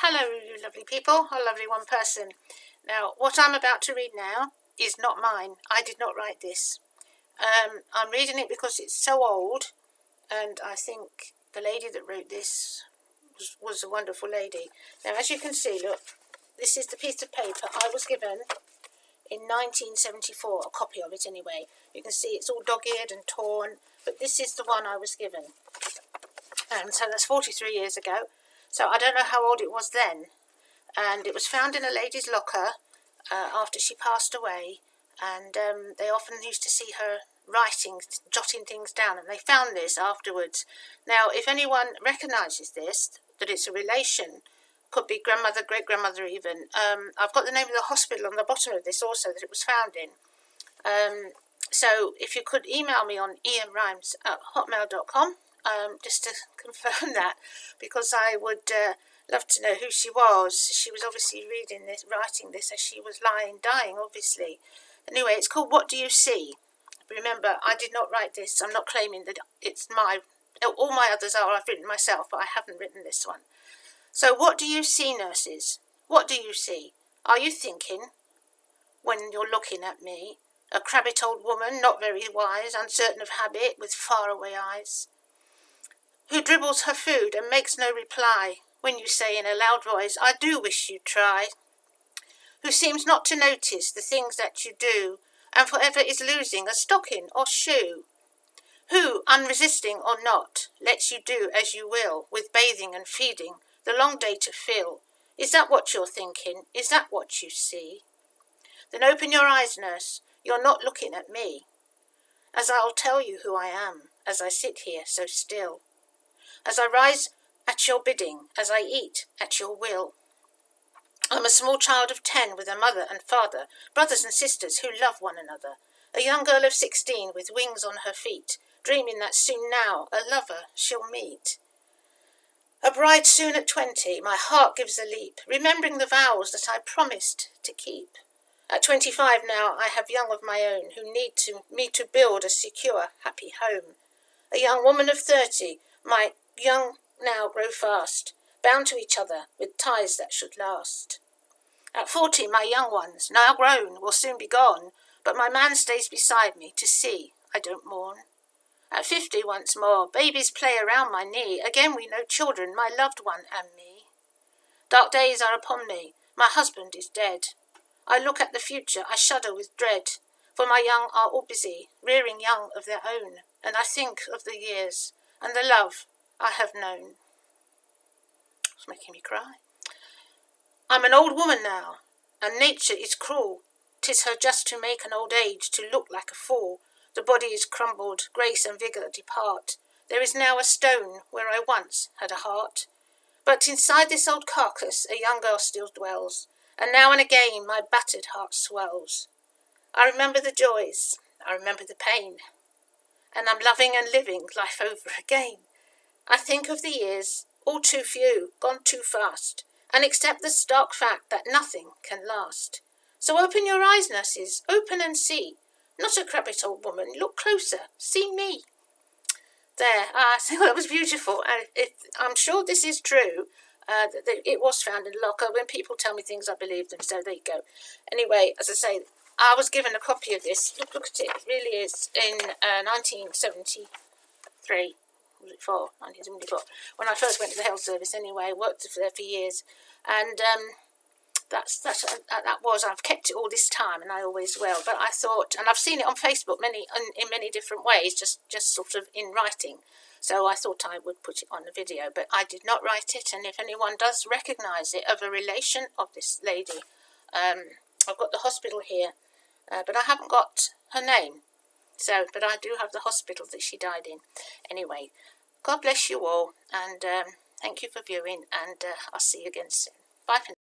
Hello, you lovely people, a lovely one person. Now, what I'm about to read now is not mine. I did not write this. I'm reading it because it's so old, and I think the lady that wrote this was a wonderful lady. Now, as you can see, look, this is the piece of paper I was given in 1974, a copy of it anyway. You can see it's all dog-eared and torn, but this is the one I was given. So that's 43 years ago. So I don't know how old it was then. And it was found in a lady's locker after she passed away. And they often used to see her writing, jotting things down. And they found this afterwards. Now, if anyone recognises this, that it's a relation, could be grandmother, great-grandmother even. I've got the name of the hospital on the bottom of this also that it was found in. So if you could email me on ianrimes@hotmail.com, just to confirm that, because I would love to know who she was. She was obviously writing this as she was dying, obviously. Anyway, it's called What Do You See? Remember, I did not write this. I'm not claiming that it's all my others are, I've written myself, but I haven't written this one. So what do you see, nurses? What do you see? Are you thinking, when you're looking at me, a crabbit old woman, not very wise, uncertain of habit, with faraway eyes, who dribbles her food and makes no reply when you say in a loud voice, I do wish you'd try, who seems not to notice the things that you do, and forever is losing a stocking or shoe, who, unresisting or not, lets you do as you will, with bathing and feeding, the long day to fill. Is that what you're thinking? Is that what you see? Then open your eyes, nurse. You're not looking at me, as I'll tell you who I am, as I sit here so still, as I rise at your bidding, as I eat at your will. I'm a small child of 10 with a mother and father, brothers and sisters who love one another, a young girl of 16 with wings on her feet, dreaming that soon now a lover she'll meet. A bride soon at 20, my heart gives a leap, remembering the vows that I promised to keep. At 25 now, I have young of my own who need me to build a secure, happy home. A young woman of 30, my young now grow fast, bound to each other with ties that should last. At 40, my young ones, now grown, will soon be gone, but my man stays beside me to see I don't mourn. At 50 once more, babies play around my knee, again we know children, my loved one and me. Dark days are upon me, my husband is dead. I look at the future, I shudder with dread, for my young are all busy, rearing young of their own, and I think of the years and the love I have known. It's making me cry. I'm an old woman now, and nature is cruel. 'Tis her just to make an old age to look like a fool. The body is crumbled, grace and vigour depart. There is now a stone where I once had a heart. But inside this old carcass a young girl still dwells, and now and again my battered heart swells. I remember the joys, I remember the pain, and I'm loving and living life over again. I think of the years, all too few, gone too fast, and accept the stark fact that nothing can last. So open your eyes, nurses, open and see. Not a crabbit old woman, look closer, see me. There, I think that was beautiful. I'm sure this is true. It was found in a locker. When people tell me things, I believe them, so there you go. Anyway, as I say, I was given a copy of this. Look at it. It really is in 1973. Was it 1974? When I first went to the health service anyway. I worked there for years. And I've kept it all this time, and I always will. But I thought, and I've seen it on Facebook in many different ways, just sort of in writing. So I thought I would put it on the video, but I did not write it. And if anyone does recognise it, of a relation of this lady, I've got the hospital here, but I haven't got her name. So, but I do have the hospital that she died in. Anyway, God bless you all, and thank you for viewing, and I'll see you again soon. Bye for now.